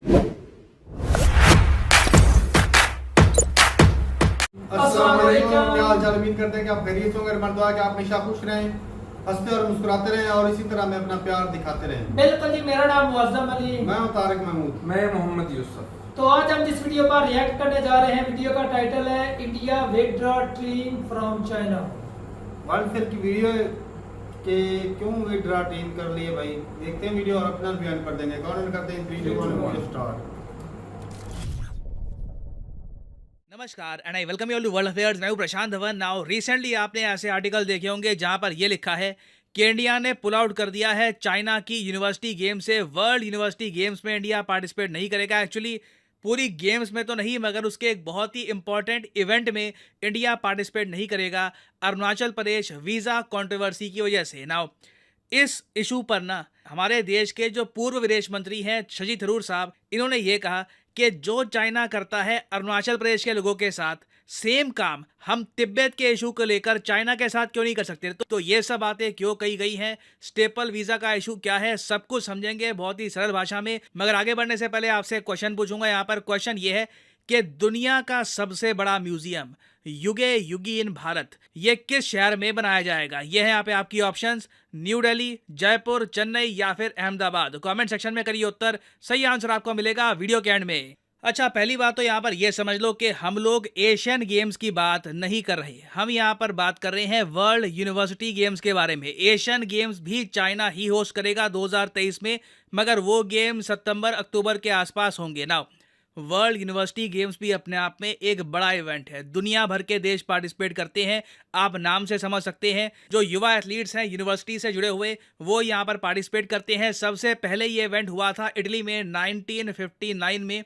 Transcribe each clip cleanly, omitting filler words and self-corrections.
अस्सलाम वालेकुम, क्या हाल चाल। उम्मीद करते हैं कि आप खैरियत होंगे। हमारी दुआ है कि आप हमेशा खुश रहें, हंसते और मुस्कुराते रहें और इसी तरह हमें अपना प्यार दिखाते रहें। बिल्कुल जी, मेरा नाम मुअज्जम अली, मैं हूं तारिक महमूद। मैं मोहम्मद यूसुफ। तो आज हम जिस वीडियो पर रिएक्ट करने जा रहे हैं, वीडियो का टाइटल है India withdraw team from China. World fair की वीडियो है कि क्यों विड्रा टीम कर लिए भाई। देखते हैं वीडियो और अपना बयान कर देंगे। कमेंट करते हैं 3 2 1 वीडियो स्टार्ट। नमस्कार and I welcome you all to world affairs. मैं हूं प्रशांत धवन। नाउ रिसेंटली आपने ऐसे आर्टिकल देखे होंगे जहां पर यह लिखा है कि इंडिया ने पुल आउट कर दिया है चाइना की यूनिवर्सिटी गेम से। वर्ल्ड यूनिवर्सिटी गेम्स में इंडिया पार्टिसिपेट नहीं करेगा। एक्चुअली पूरी गेम्स में तो नहीं, मगर उसके एक बहुत ही इंपॉर्टेंट इवेंट में इंडिया पार्टिसिपेट नहीं करेगा, अरुणाचल प्रदेश वीज़ा कंट्रोवर्सी की वजह से। नाउ इस इशू पर ना हमारे देश के जो पूर्व विदेश मंत्री हैं शशि थरूर साहब, इन्होंने ये कहा कि जो चाइना करता है अरुणाचल प्रदेश के लोगों के साथ, सेम काम हम तिब्बत के इशू को लेकर चाइना के साथ क्यों नहीं कर सकते। तो ये सब बातें क्यों कही गई हैं, स्टेपल वीज़ा का इशू क्या है, सब कुछ समझेंगे बहुत ही सरल भाषा में। मगर आगे बढ़ने से पहले आपसे क्वेश्चन पूछूंगा। यहाँ पर क्वेश्चन ये है कि दुनिया का सबसे बड़ा म्यूजियम युगे युगी इन भारत, ये किस शहर में बनाया जाएगा। ये है यहाँ पे आपकी ऑप्शंस, न्यू दिल्ली, जयपुर, चेन्नई या फिर अहमदाबाद। कमेंट सेक्शन में करिए उत्तर, सही आंसर आपको मिलेगा वीडियो के एंड में। अच्छा, पहली बात तो यहाँ पर यह समझ लो कि हम लोग एशियन गेम्स की बात नहीं कर रहे, हम यहाँ पर बात कर रहे हैं वर्ल्ड यूनिवर्सिटी गेम्स के बारे में। एशियन गेम्स भी चाइना ही होस्ट करेगा 2023 में, मगर वो गेम सितंबर अक्टूबर के आसपास होंगे। नाउ वर्ल्ड यूनिवर्सिटी गेम्स भी अपने आप में एक बड़ा इवेंट है, दुनिया भर के देश पार्टिसिपेट करते हैं। आप नाम से समझ सकते हैं, जो युवा एथलीट्स हैं यूनिवर्सिटी से जुड़े हुए, वो यहाँ पर पार्टिसिपेट करते हैं। सबसे पहले ये इवेंट हुआ था इटली में 1959 में,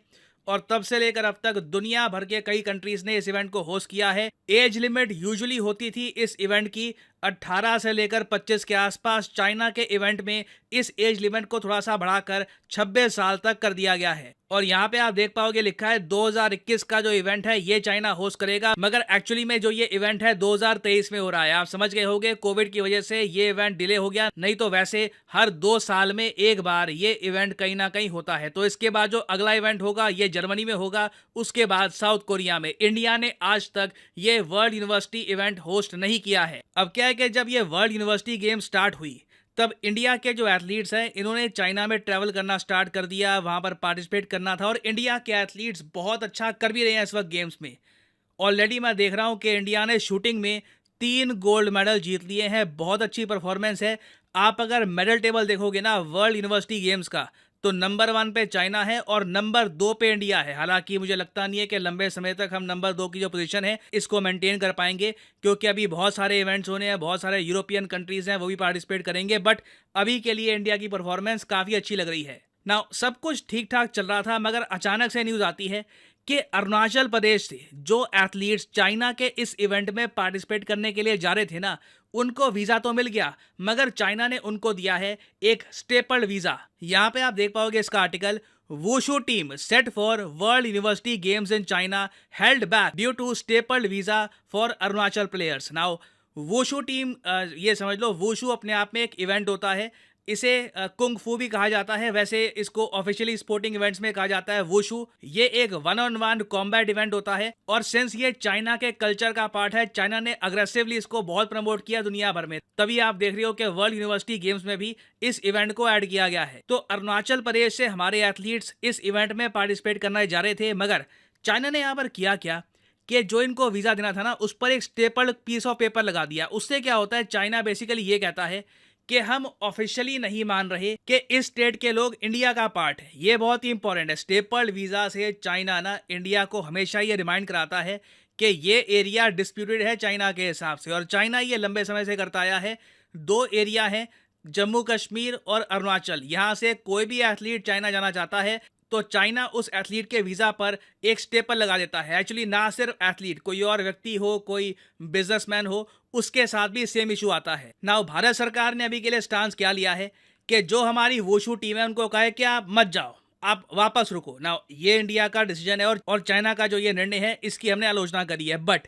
और तब से लेकर अब तक दुनिया भर के कई कंट्रीज ने इस इवेंट को होस्ट किया है। एज लिमिट यूजुअली होती थी इस इवेंट की 18 से लेकर 25 के आसपास। चाइना के इवेंट में इस एज लिमिट को थोड़ा सा बढ़ाकर 26 साल तक कर दिया गया है। और यहाँ पे आप देख पाओगे लिखा है 2021 का जो इवेंट है ये चाइना होस्ट करेगा, मगर एक्चुअली में जो ये इवेंट है 2023 में हो रहा है। आप समझ गए होंगे कोविड की वजह से ये इवेंट डिले हो गया, नहीं तो वैसे हर 2 साल में एक बार ये इवेंट कहीं ना कहीं होता है। तो इसके बाद जो अगला इवेंट होगा ये जर्मनी में होगा, उसके बाद साउथ कोरिया में। इंडिया ने आज तक ये वर्ल्ड यूनिवर्सिटी इवेंट होस्ट नहीं किया है। अब क्या है कि जब ये वर्ल्ड यूनिवर्सिटी गेम स्टार्ट हुई तब इंडिया के जो एथलीट्स हैं इन्होंने चाइना में ट्रैवल करना स्टार्ट कर दिया, वहां पर पार्टिसिपेट करना था। और इंडिया के एथलीट्स बहुत अच्छा कर भी रहे हैं इस वक्त गेम्स में। ऑलरेडी मैं देख रहा हूं कि इंडिया ने शूटिंग में 3 गोल्ड मेडल जीत लिए हैं, बहुत अच्छी परफॉर्मेंस है। आप अगर मेडल टेबल देखोगे ना वर्ल्ड यूनिवर्सिटी गेम्स का, तो नंबर 1 पे चाइना है और नंबर 2 पे इंडिया है। हालांकि मुझे लगता नहीं है कि लंबे समय तक हम नंबर 2 की जो पोजीशन है इसको मेंटेन कर पाएंगे, क्योंकि अभी बहुत सारे इवेंट्स होने हैं, बहुत सारे यूरोपियन कंट्रीज हैं वो भी पार्टिसिपेट करेंगे। बट अभी के लिए इंडिया की परफॉर्मेंस काफ़ी अच्छी लग रही है। नाउ सब कुछ ठीक ठाक चल रहा था, मगर अचानक से न्यूज़ आती है कि अरुणाचल प्रदेश से जो एथलीट्स चाइना के इस इवेंट में पार्टिसिपेट करने के लिए जा रहे थे ना, उनको वीज़ा तो मिल गया, मगर चाइना ने उनको दिया है एक स्टेपल्ड वीज़ा। यहाँ पे आप देख पाओगे इसका article, wushu team set for world university games in China held back due to stapled visa for Arunachal players. Now wushu team, ये समझ लो वुशु अपने आप में एक इवेंट होता है, इसे कुंग फू भी कहा जाता है। वैसे इसको ऑफिशियली स्पोर्टिंग इवेंट्स में कहा जाता है वुशु। ये एक 1-on-1 कॉम्बैट इवेंट होता है, और सिंस ये चाइना के कल्चर का पार्ट है, चाइना ने अग्रेसिवली इसको बहुत प्रमोट किया दुनिया भर में। तभी आप देख रहे हो कि वर्ल्ड यूनिवर्सिटी गेम्स में भी इस इवेंट को ऐड किया गया है। तो अरुणाचल प्रदेश से हमारे एथलीट्स इस इवेंट में पार्टिसिपेट करने जा रहे थे, मगर चाइना ने यहाँ पर किया क्या कि जो इनको वीज़ा देना था ना, उस पर एक स्टेपल्ड पीस ऑफ पेपर लगा दिया। उससे क्या होता है, चाइना बेसिकली ये कहता है कि हम ऑफिशियली नहीं मान रहे कि इस स्टेट के लोग इंडिया का पार्ट है। ये बहुत ही इंपॉर्टेंट है। स्टेपल्ड वीज़ा से चाइना ना इंडिया को हमेशा ये रिमाइंड कराता है कि ये एरिया डिस्प्यूटेड है चाइना के हिसाब से, और चाइना ये लंबे समय से करता आया है। 2 एरिया हैं, जम्मू कश्मीर और अरुणाचल। यहाँ से कोई भी एथलीट चाइना जाना चाहता है तो चाइना उस एथलीट के वीज़ा पर एक स्टेपल लगा देता है। एक्चुअली ना सिर्फ एथलीट, कोई और व्यक्ति हो, कोई बिजनेसमैन हो, उसके साथ भी सेम इशू आता है। नाउ भारत सरकार ने अभी के लिए स्टांस क्या लिया है कि जो हमारी वुशु टीम है उनको कहा है कि आप मत जाओ, आप वापस रुको। नाउ ये इंडिया का डिसीजन है, और चाइना का जो ये निर्णय है इसकी हमने आलोचना करी है। बट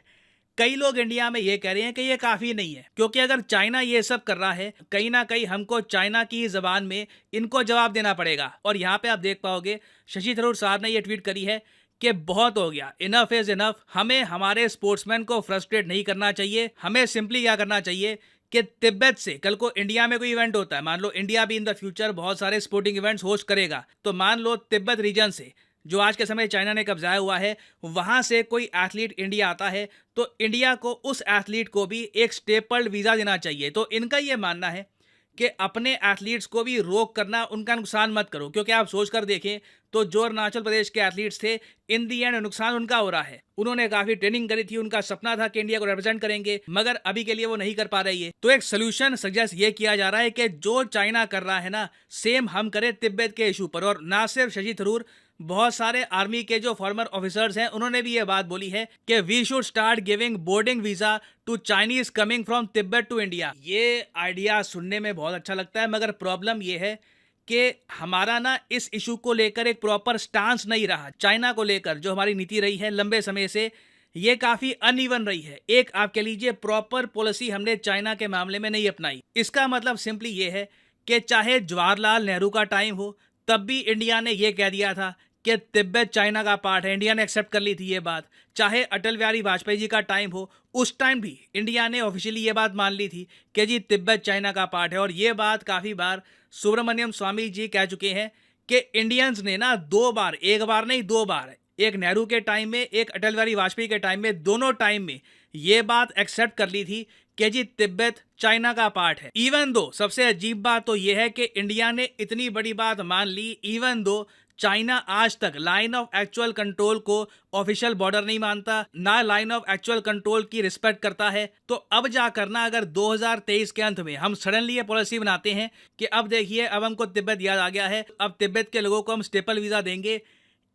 कई लोग इंडिया में ये कह रहे हैं कि ये काफ़ी नहीं है, क्योंकि अगर चाइना ये सब कर रहा है, कहीं ना कहीं हमको चाइना की ज़बान में इनको जवाब देना पड़ेगा। और यहाँ पे आप देख पाओगे शशि थरूर साहब ने ये ट्वीट करी है कि बहुत हो गया, इनफ इज़ इनफ, हमें हमारे स्पोर्ट्समैन को फ्रस्ट्रेट नहीं करना चाहिए। हमें सिंपली क्या करना चाहिए कि तिब्बत से कल को इंडिया में कोई इवेंट होता है, मान लो इंडिया भी इन द फ्यूचर बहुत सारे स्पोर्टिंग इवेंट्स होस्ट करेगा, तो मान लो तिब्बत रीजन से जो आज के समय चाइना ने कब्जाया हुआ है, वहाँ से कोई एथलीट इंडिया आता है, तो इंडिया को उस एथलीट को भी एक स्टेपल्ड वीज़ा देना चाहिए। तो इनका ये मानना है कि अपने एथलीट्स को भी रोक करना, उनका नुकसान मत करो, क्योंकि आप सोच कर देखें तो जो अरुणाचल प्रदेश के एथलीट्स थे, इन दी एंड नुकसान उनका हो रहा है। उन्होंने काफ़ी ट्रेनिंग करी थी, उनका सपना था कि इंडिया को रिप्रेजेंट करेंगे, मगर अभी के लिए वो नहीं कर पा रही है। तो एक सोल्यूशन सजेस्ट ये किया जा रहा है कि जो चाइना कर रहा है ना, सेम हम करें तिब्बत के इशू पर। और ना सिर्फ शशि थरूर, बहुत सारे आर्मी के जो फॉर्मर ऑफिसर्स हैं, उन्होंने भी ये बात बोली है कि we should start giving boarding visa to Chinese coming from Tibet to India. ये आइडिया सुनने में बहुत अच्छा लगता है, मगर प्रॉब्लम ये है कि हमारा ना इस इशू को लेकर एक प्रॉपर स्टांस नहीं रहा। चाइना को लेकर जो हमारी नीति रही है लंबे समय से, ये काफ़ी अनइवन रही है। एक आप कह लीजिए प्रॉपर पॉलिसी हमने चाइना के मामले में नहीं अपनाई। इसका मतलब सिंपली ये है कि चाहे जवाहरलाल नेहरू का टाइम हो, तब भी इंडिया ने ये कह दिया था कि तिब्बत चाइना का पार्ट है, इंडिया ने एक्सेप्ट कर ली थी ये बात। चाहे अटल बिहारी वाजपेयी जी का टाइम हो, उस टाइम भी इंडिया ने ऑफिशियली ये बात मान ली थी कि जी तिब्बत चाइना का पार्ट है। और ये बात काफ़ी बार सुब्रमण्यम स्वामी जी कह चुके हैं कि इंडियंस ने ना 2 बार, एक बार नहीं 2 बार, एक नेहरू के टाइम में, एक अटल बिहारी वाजपेयी के टाइम में, दोनों टाइम में ये बात एक्सेप्ट कर ली थी कि जी तिब्बत चाइना का पार्ट है। इवन दो सबसे अजीब बात तो ये है कि इंडिया ने इतनी बड़ी बात मान ली, इवन दो चाइना आज तक लाइन ऑफ एक्चुअल कंट्रोल को ऑफिशियल बॉर्डर नहीं मानता, ना लाइन ऑफ एक्चुअल कंट्रोल की रिस्पेक्ट करता है। तो अब जा करना अगर 2023 के अंत में हम सडनली ये पॉलिसी बनाते हैं कि अब देखिए अब हमको तिब्बत याद आ गया है, अब तिब्बत के लोगों को हम स्टेपल वीज़ा देंगे,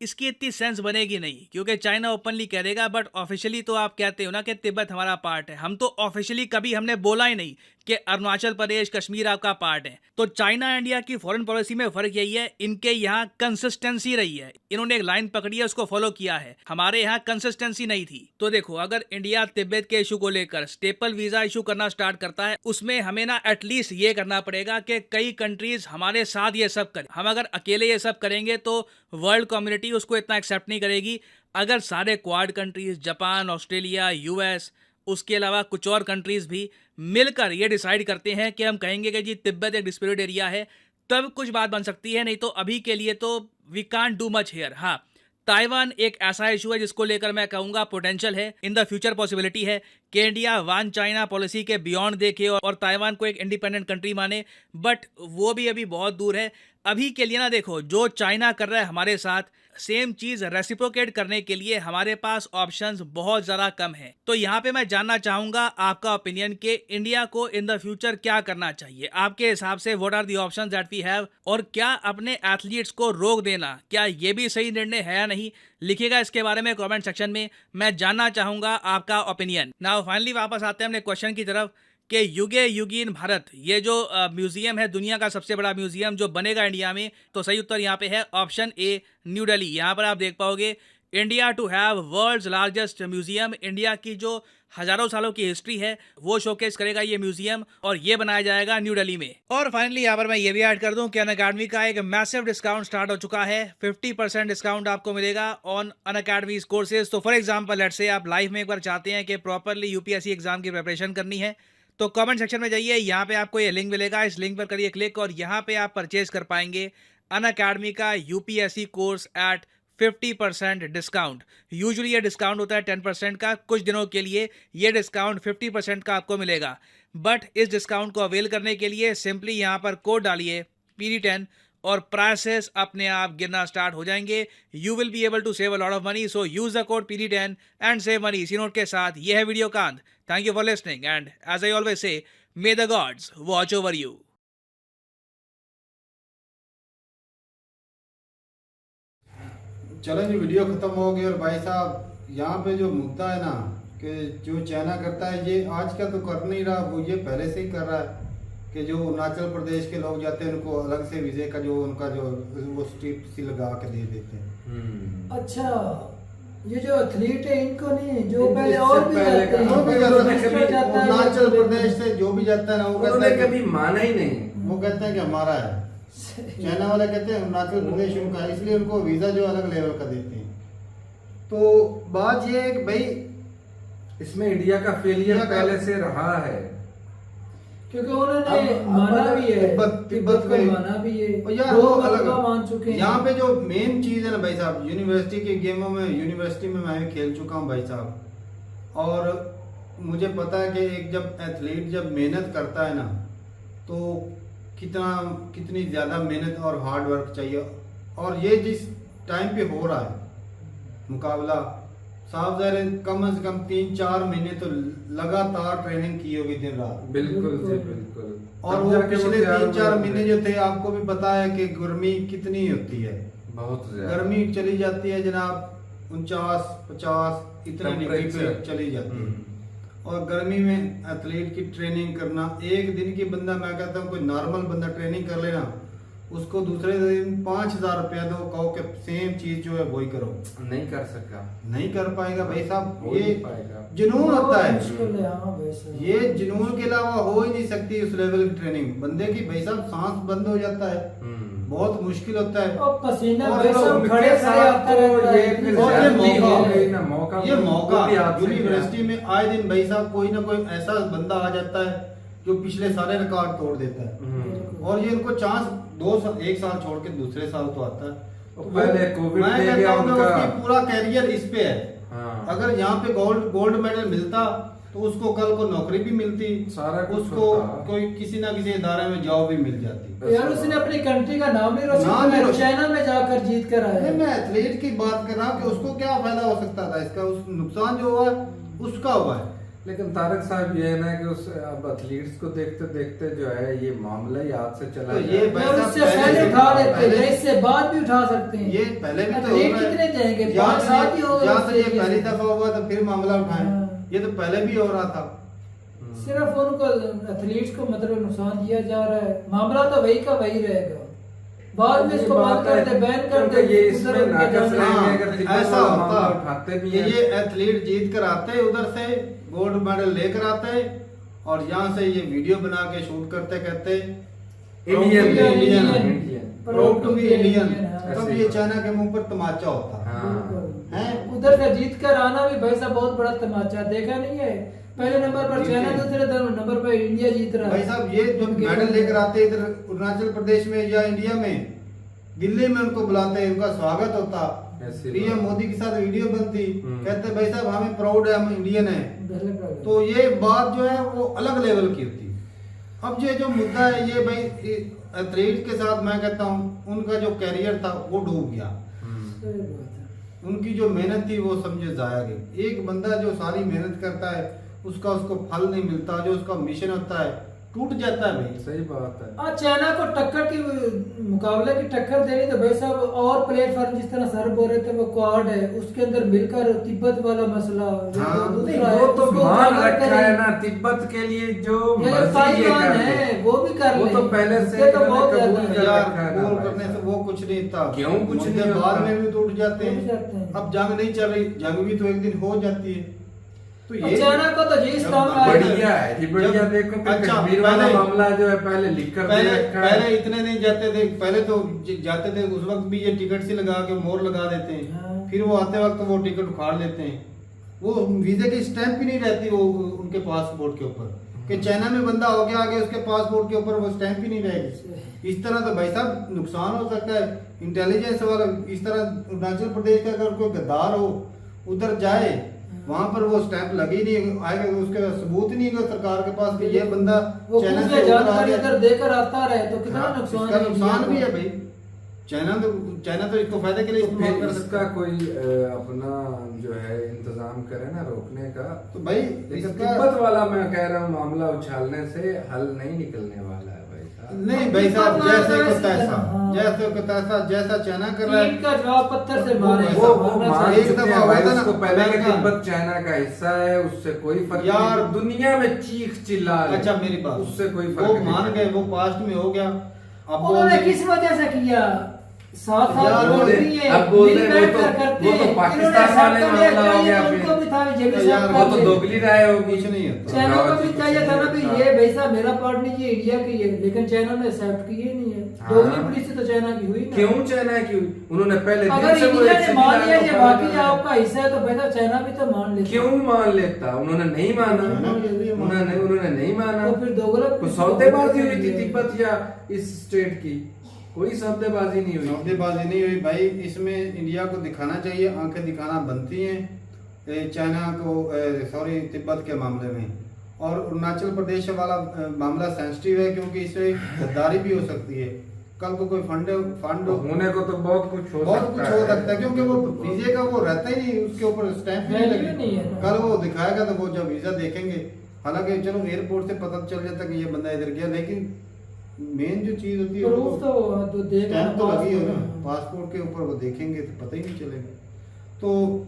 इसकी इतनी सेंस बनेगी नहीं, क्योंकि चाइना ओपनली कह देगा, बट ऑफिशियली तो आप कहते हो ना कि तिब्बत हमारा पार्ट है। हम तो ऑफिशियली कभी हमने बोला ही नहीं कि अरुणाचल प्रदेश, कश्मीर आपका पार्ट है। तो चाइना इंडिया की फॉरेन पॉलिसी में फर्क यही है, इनके यहाँ कंसिस्टेंसी रही है, इन्होंने एक लाइन पकड़ी है, उसको फॉलो किया है। हमारे यहाँ कंसिस्टेंसी नहीं थी। तो देखो, अगर इंडिया तिब्बत के इशू को लेकर स्टेपल वीजा इशू करना स्टार्ट करता है, उसमें हमें ना एटलीस्ट ये करना पड़ेगा कि कई कंट्रीज हमारे साथ ये सब करें। हम अगर अकेले ये सब करेंगे तो वर्ल्ड कम्युनिटी उसको इतना एक्सेप्ट नहीं करेगी। अगर सारे quad countries, Japan, Australia, US, उसके अलावा कुछ और कंट्रीज भी मिलकर ये डिसाइड करते हैं कि हम कहेंगे कि जी तिब्बत एक डिस्प्यूटेड एरिया है, तब कुछ बात बन सकती है, नहीं तो अभी के लिए तो we can't do much here. हाँ, ताइवान एक ऐसा इशू है जिसको लेकर मैं कहूँगा पोटेंशियल है, इन द फ्यूचर पॉसिबिलिटी है कि इंडिया वन चाइना पॉलिसी के बियॉन्ड देखे और ताइवान को एक इंडिपेंडेंट कंट्री माने, बट वो भी अभी बहुत दूर है। अभी के लिए ना देखो, जो चाइना कर रहा है हमारे साथ, सेम चीज़ रेसिप्रोकेट करने के लिए हमारे पास ऑप्शंस बहुत ज़्यादा कम है। तो यहाँ पे मैं जानना चाहूँगा आपका ओपिनियन कि इंडिया को इन द फ्यूचर क्या करना चाहिए आपके हिसाब से। What are the options that we have, और क्या अपने एथलीट्स को रोक देना, क्या ये भी सही निर्णय है या नहीं, लिखिएगा इसके बारे में कमेंट सेक्शन में। मैं जानना चाहूँगा आपका ओपिनियन। नाउ फाइनली वापस आते हैं अपने क्वेश्चन की तरफ कि युगे युगीन भारत, ये जो म्यूजियम है, दुनिया का सबसे बड़ा म्यूजियम जो बनेगा इंडिया में, तो सही उत्तर यहाँ पे है ऑप्शन ए, न्यू दिल्ली। यहाँ पर आप देख पाओगे India to have world's largest museum. India की जो हजारों सालों की हिस्ट्री है वो शोकेस करेगा ये म्यूजियम, और ये बनाया जाएगा न्यू दिल्ली में। और फाइनली यहाँ पर मैं ये भी ऐड कर दूं कि अनअकैडमी का एक मैसिव डिस्काउंट स्टार्ट हो चुका है। 50% डिस्काउंट आपको मिलेगा ऑन अनअकैडमीज कोर्सेज। तो फॉर एग्जाम्पल, लेट्स से आप लाइफ में एक बार चाहते हैं कि प्रॉपरली यूपीएससी एग्जाम की प्रिपरेशन करनी है, तो कमेंट सेक्शन में जाइए, यहाँ पे आपको ये लिंक मिलेगा, इस लिंक पर करिए क्लिक और यहाँ पे आप परचेज कर पाएंगे अनअकैडमी का UPSC course eight 50% discount. Usually ये डिस्काउंट होता है 10% का, कुछ दिनों के लिए ये डिस्काउंट 50% का आपको मिलेगा। बट इस डिस्काउंट को अवेल करने के लिए सिंपली यहाँ पर कोड डालिए PD10 और प्राइसेस अपने आप गिरना स्टार्ट हो जाएंगे। You will be able to save a lot of money, so use the code PD10 and save money. इसी नोट के साथ ये है वीडियो का अंत। Thank you for listening and as I always say, may the gods watch over you. चलो जी, video खत्म हो गई। और भाई साहब, यहाँ पे जो मुद्दा है ना कि जो चाइना करता है, ये आज का तो कर नहीं रहा, वो ये पहले से ही कर रहा है कि जो अरुणाचल प्रदेश के लोग जाते हैं उनको अलग से वीजे का जो उनका जो वो स्ट्रिप सी लगा के दे देते हैं। अच्छा, ये जो एथलीट है इनको नहीं, जो इनके पहले इससे और भी पहले जाते हैं, का- जो भी महाराष्ट्र जाता है, अरुणाचल प्रदेश से जो भी जाता है ना वो कहता उन्होंने है कि- कभी माना ही नहीं। वो कहते हैं कि हमारा है। चाइना वाले कहते हैं अरुणाचल प्रदेश उनका है, इसलिए उनको वीजा जो अलग लेवल का देते हैं। तो बात ये है कि भाई इसमें इंडिया का फेलियर इंडिया का- पहले से रहा है। क्योंकि उन्होंने अब माना भी है, तिब्बत को में- माना भी है, और यार दो वो मरतबा अलग मान चुके हैं। यहाँ पे जो मेन चीज है ना भाई साहब, यूनिवर्सिटी के गेमों में, यूनिवर्सिटी में मैं भी खेल चुका हूँ भाई साहब, और मुझे पता है कि एक जब एथलीट जब मेहनत करता है ना तो कितनी ज्यादा मेहनत और हार्ड वर्क चाहिए। और ये जिस टाइम पे हो रहा है मुकाबला, साफ ज़ाहिर है कम से कम 3-4 महीने तो लगातार ट्रेनिंग की होगी दिन रात। बिल्कुल जी बिल्कुल। और तब वो जाके पिछले तैयार 3-4 हुए महीने जो थे आपको भी पता है कि गर्मी कितनी होती है। बहुत ज्यादा गर्मी चली जाती है जनाब 49-50 इतने डिग्री पे Temperature। चली जाती है। हम्म। और गर्मी में एथलीट की ट्रेनिंग करना, एक दिन की बंदा, मैं कहता हूँ कोई नॉर्मल बंदा ट्रेनिंग कर लेना, उसको दूसरे दिन 5,000 रुपया दो, कहो कि सेम चीज जो है वही करो, नहीं कर सका, नहीं कर पाएगा भाई साहब। हो ये नहीं पाएगा। जुनून होता है, मुश्किल है, हाँ वैसे। ये जुनून के अलावा हो ही नहीं सकती उस लेवल की ट्रेनिंग। बंदे की भाई साहब सांस बंद हो जाता है, बहुत मुश्किल होता है। और पसीना और भाई साहब उनके खड़े खड़े साथ आता तो रहता ये है। फिर और ये ज्यादती मौका हो गई ना, मौका ये को मौका भी हाथ से यूनिवर्सिटी में आए दिन भाई साहब कोई ना कोई ऐसा बंदा आ जाता है जो पिछले सारे रिकॉर्ड तोड़ देता है। हम्म। और ये इनको चांस 1 साल छोड़ के दूसरे साल तो आता है। तो पहले कोविड मैं ले कहता गया हूं कि उनका। उसकी पूरा कैरियर इस पे है। हाँ। अगर यहाँ पे गोल्ड मेडल मिलता तो उसको कल को नौकरी भी मिलती, सारा कुछ उसको होता। कोई किसी ना किसी इदारे में जॉब भी मिल जाती। यार उसने अपनी कंट्री का नाम नहीं रोशन नाम नहीं किया, रोशन- चाइना में जाकर जीत कर आया। नहीं, मैं एथलीट की बात कर रहा हूँ कि उसको क्या फायदा हो सकता था इसका, उस नुकसान जो हुआ है, उसका हुआ है। लेकिन तारक साहब ये है ना कि उस अब एथलीट्स को देखते देखते जो है ये मामला ही हाथ से चला तो गया। ये और उससे पहले उठा लेते हैं, इससे बाद भी उठा सकते हैं। ये पहले भी तो एथलीट हो रहा है। कितने जाएंगे? यहाँ 5 से साल ही हो गए यहाँ से ये उससे पहली ये। दफा हुआ तो फिर मामला उठाए, हाँ। ये तो पहले भी हो रहा था। सिर्फ उनको एथलीट्स को मतलब नुकसान दिया जा रहा है, मामला तो वही का वही रहेगा। बाद में ये इसको बात बंद कर है, दे, बैन कर क्योंकि दे, ये उधर इसमें उनके नाकस जाने- रहेंगे, हाँ, अगर तिब्बत ऐसा वाला होता मामला उठाते भी कि हैं। ये एथलीट जीत कर आते उधर से, गोल्ड मेडल लेकर आते और यहाँ से ये वीडियो बना के शूट करते, कहते Indian Indian Indian proud to be Indian. हाँ। तब ये चाइना के मुंह पर तमाचा होता है। हाँ। हैं? उधर से जीत कर आना भी भाई साहब बहुत बड़ा तमाचा, देखा नहीं है? पहले नंबर पर जी, चाइना, जी। दूसरे नंबर पर इंडिया जीत रहा भाई है। साहब ये जब मेडल लेकर आते इधर अरुणाचल प्रदेश में या इंडिया में, दिल्ली में उनको बुलाते हैं, उनका स्वागत होता, ऐसी पीएम बात। मोदी के साथ वीडियो बनती, हम्म। कहते भाई साहब हमें प्राउड है, हम इंडियन है। बिल्कुल। तो ये बात जो है वो अलग लेवल की होती है। अब ये जो मुद्दा है ये भाई एथलीट के साथ मैं कहता हूँ उनका जो कैरियर था वो डूब गया। हम्म। सही बात है। उनकी जो मेहनत थी वो समझे जाया गई। एक बंदा जो सारी मेहनत करता है उसको फल नहीं मिलता, जो उसका मिशन होता है टूट जाता है भाई। सही बात है। आज चाइना को टक्कर की मुकाबले की टक्कर देनी तो भाई साहब और प्लेटफॉर्म जिस तरह सर बोल रहे थे वो क्वाड है, उसके अंदर मिलकर तिब्बत वाला मसला जो हाँ, दूसरा नहीं, है, वो तो उसको मान उजागर रखा करें। है ना तिब्बत के लिए जो ये मर्जी ये ताइवान कर है ले। वो भी कर वो ले, तो पहले से उससे तो इन्होंने बहुत कबूल ज्यादा कर है। यार रखा है ना गोल भाई करने से साहब। वो कुछ नहीं था, क्यों कुछ मुद्दे नहीं बाद होता? में भी टूट जाते टूट जाते हैं। हैं। अब जंग नहीं चल रही, जंग भी तो एक दिन हो जाती है। तो और चाइना को तो जिस काम में आएगा। बढ़िया है जी, बढ़िया। जब- देखो फिर अच्छा, कश्मीर वाला पहले- मामला जो है पहले लिख कर दे पहले रखा है। पहले इतने नहीं जाते थे, पहले तो जाते थे उस वक्त भी ये टिकट सी लगा के मोहर लगा देते हैं, हाँ। फिर वो आते वक्त वो टिकट उखाड़ लेते हैं। वो वीजे की स्टैंप भी नहीं रहती वो उनके पासपोर्ट के ऊपर कि चाइना में बंदा हो गया आगे, उसके पासपोर्ट के ऊपर वो स्टैंप ही नहीं रहेगी। इस तरह तो भाई साहब नुकसान हो सकता है इंटेलिजेंस वाला। इस तरह अरुणाचल प्रदेश का अगर कोई गद्दार हो उधर जाए, वहां पर वो स्टैंप लगी नहीं आएगा, उसके सबूत नहीं है सरकार के पास कि ये बंदा वो चाइना खुफिया से उधर आ जानकारी गया। इधर देकर आता रहे तो कितना हाँ, नुकसान इसका है नुकसान इंडिया भी को। है भाई। चाइना तो इसको फायदे के लिए तो इस्तेमाल फिर कर सकता इसका है। कोई अपना जो है इंतजाम करे ना रोकने का। तो भाई लेकिन इसका तिब्बत वाला मैं कह रहा हूँ मामला उछालने से हल नहीं निकलने वाला है भाई साहब। नहीं भाई साहब, तिब्बत जैसे वाला को ऐसे तैसा, हाँ। जैसे को तैसा, जैसा चाइना कर रहा ईंट है। का जवाब पत्थर से मारे वो मारना मान चाहिए। एक चुके दफा हैं हुआ भाई, था ना, उसको पहले कि अमेरिका- तिब्बत चाइना का हिस्सा है, उससे कोई फर्क यार, नहीं। दुनिया में चीख चिल्ला ले, अच्छा मेरी बात, उससे कोई वो फर्क नहीं मान पड़ता। गए, वो पास्ट में हो गया। अब वो उन्होंने किस वजह से किया? साथ यार, बोल बोले- रही है, अब बोल रहे मिल वो बैठ तो- कर करते वो तो हैं। पाकिस्तान इन्होंने वाले सब मामला करना हो गया चाहिए, फिर। उनको भी था ये भी यार, सब वो तो करते। दोगली राय होगी। कुछ नहीं होता। चाइना को रावत भी जी चाहिए कुछ था ना नहीं भी होता। ये भाई साहब मेरा पार्ट नहीं, ये इंडिया की है, लेकिन चाइना ने एक्सेप्ट किए ही नहीं है। हाँ। दोगली पुलिस से तो चाइना की हुई ना। क्यों चाइना की? उन्होंने पहले दिन अगर से वो इंडिया एक ने से मान मिला लिया तो ये पहले बाकी दिन- आपका हिस्सा है तो भाई साहब चाइना भी तो मान लेता। क्यों मान लेता? उन्होंने नहीं माना। चाइना भी जल्दी मान उन्होंने नहीं माना। तो फिर दोगला कोई सौदेबाजी हुई थी तिब्बत या इस स्टेट की? कोई सौदेबाजी नहीं हुई। सौदेबाजी नहीं हुई भाई। इसमें इंडिया को दिखाना चाहिए, आंखें दिखाना बनती हैं चाइना को, सॉरी तिब्बत के मामले में। और अरुणाचल प्रदेश वाला मामला सेंसिटिव है, क्योंकि इससे गद्दारी भी हो सकती है। कल को कोई फंड होने को तो बहुत कुछ हो बहुत कुछ सकता हो है। सकता है, क्योंकि वो वीजे का वो रहता ही नहीं, उसके ऊपर स्टैंप भी नहीं Value लगी। नहीं है ना। कल वो दिखाएगा तो वो जब वीजा देखेंगे, हालांकि चलो एयरपोर्ट से पता चल जाता कि ये बंदा इधर गया, लेकिन मेन जो चीज होती है प्रूफ तो देख स्टैंप तो लगी है ना, पासपोर्ट के ऊपर वो देखेंगे तो पता ही नहीं चलेगा। तो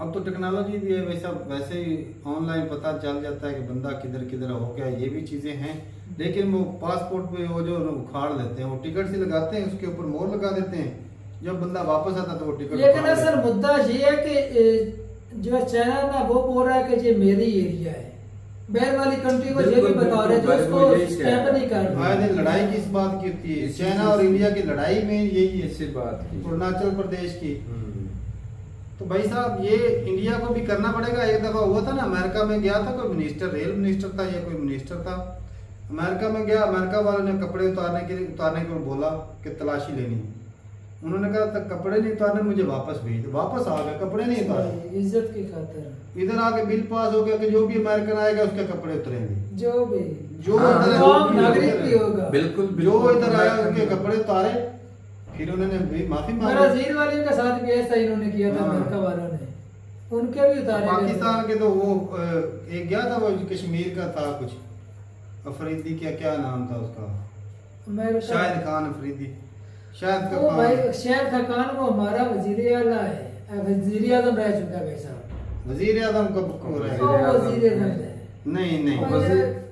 अब तो टेक्नोलॉजी भी है वैसा, वैसे ही ऑनलाइन पता चल जाता है कि बंदा किधर किधर हो गया, ये भी चीजें हैं। लेकिन वो पासपोर्ट पे वो जो उखाड़ लेते हैं, वो टिकट से लगाते हैं, उसके ऊपर मोहर लगा देते हैं, जब बंदा वापस आता तो वो टिकट लेकिन उखाड़ असल लेते हैं। मुद्दा ये है कि जो चाइना ना वो बोल रहा है कि ये मेरी एरिया है, बैर वाली कंट्री को ये भी बिल्कुल, बता रहे बिल्कुल, जो उसको बिल्कुल, यही कह रहे स्टैंप हैं। नहीं कर रहे। आए दिन लड़ाई किस बात की होती है? इसी चाइना चीज़ और से। इंडिया की लड़ाई में यही है, इसी बात की। अरुणाचल प्रदेश की। हम्म। तो भाई साहब ये इंडिया को भी करना पड़ेगा। एक दफा हुआ था ना, अमेरिका में गया था कोई मिनिस्टर, रेल मिनिस्टर था या कोई मिनिस्टर था, अमेरिका में गया, अमेरिका वालों ने कपड़े उतारने को बोला कि तलाशी लेनी है। उन्होंने कहा तक कपड़े नहीं उतारने, मुझे वापस भेज दो। वापस आ गए, कपड़े नहीं उतारे। इज्जत की खातिर इधर आके बिल पास हो गया कि जो भी अमेरिकन आएगा उसके कपड़े उतरेंगे। जो भी जो हाँ, इधर जो आम भी नागरिक होगा, भी होगा। बिल्कुल जो बिल्कुल। इधर आया उनके कपड़े उतारे, फिर उन्होंने भी माफी मांगी। ब्राजील वाले के साथ भी ऐसा इन्होंने किया था, हाँ। अमेरिका वालों ने उनके भी उतारे गए। पाकिस्तान के तो वो एक गया था, वो कश्मीर का था कुछ, अफरीदी क्या नाम था उसका, अमेरिका- शाहिद खान अफरीदी, शाहिद का वो भाई खान, शाहिद खान वो हमारा वजीर आला है, वजीर आजम रह चुका है भाई साहब। वजीर आजम कब को रहे? वो वजीर आजम है। नहीं नहीं, और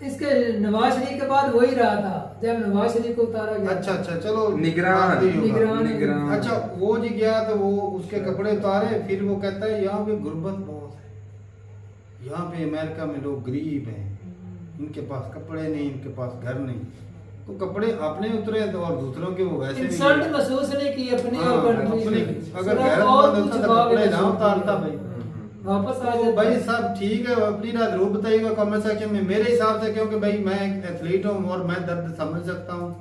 इसके नवाज शरीफ के बाद वही रहा था जब नवाज शरीफ को उतारा गया। अच्छा अच्छा, चलो निगरान। बात नहीं होगा। निगरान। अच्छा, वो जी गया तो वो उसके कपड़े उतारे, फिर वो कहता है यहाँ पे गुर्बत बहुत है, यहाँ पे अमेरिका में लोग गरीब हैं, इनके पास कपड़े नहीं, इनके पास घर नहीं। तो कपड़े अपने उतरे तो और दूसरों के वो वैसे नहीं इंसल्ट है। महसूस नहीं की अपनी हाँ, और कंट्री अपनी- की। अगर सिर्फ गैरतमंद और होता कुछ तो भाव कपड़े ना महसूस उतारता किया। भाई। वापस आ तो जाता भाई है। साहब ठीक है, अपनी राय जरूर बताइएगा कमेंट सेक्शन में। मेरे हिसाब से, क्योंकि भाई मैं एक एथलीट हूँ और मैं दर्द समझ सकता हूँ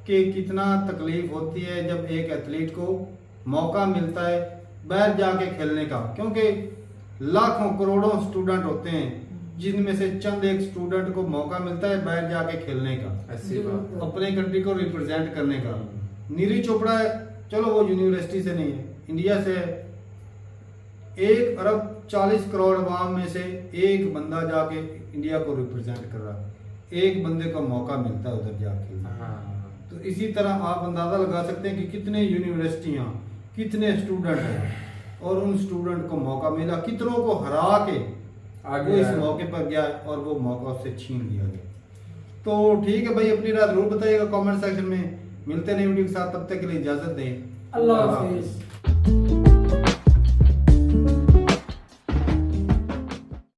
कि कितना तकलीफ होती है जब एक एथलीट को मौका मिलता है बाहर जाके खेलने का, क्योंकि लाखों करोड़ों स्टूडेंट होते हैं जिनमें से चंद एक स्टूडेंट को मौका मिलता है बाहर जाके खेलने का, ऐसी बात। अपने कंट्री को रिप्रेजेंट करने का। नीरज चोपड़ा है, चलो वो यूनिवर्सिटी से नहीं है, इंडिया से है। 1 अरब 40 करोड़ अवाम में से एक बंदा जाके इंडिया को रिप्रेजेंट कर रहा है, एक बंदे को मौका मिलता है उधर जाके। हाँ। तो इसी तरह आप अंदाजा लगा सकते हैं कि कितने यूनिवर्सिटियां, कितने स्टूडेंट हैं, और उन स्टूडेंट को मौका मिला, कितनों को हरा के आगे वो इस आया। मौके पर गया और वो मौका उससे छीन लिया गया। तो ठीक है भाई, अपनी राय जरूर बताइएगा कमेंट सेक्शन में। मिलते हैं नई वीडियो के साथ, तब तक के लिए इजाजत दें। अल्लाह हाफिज।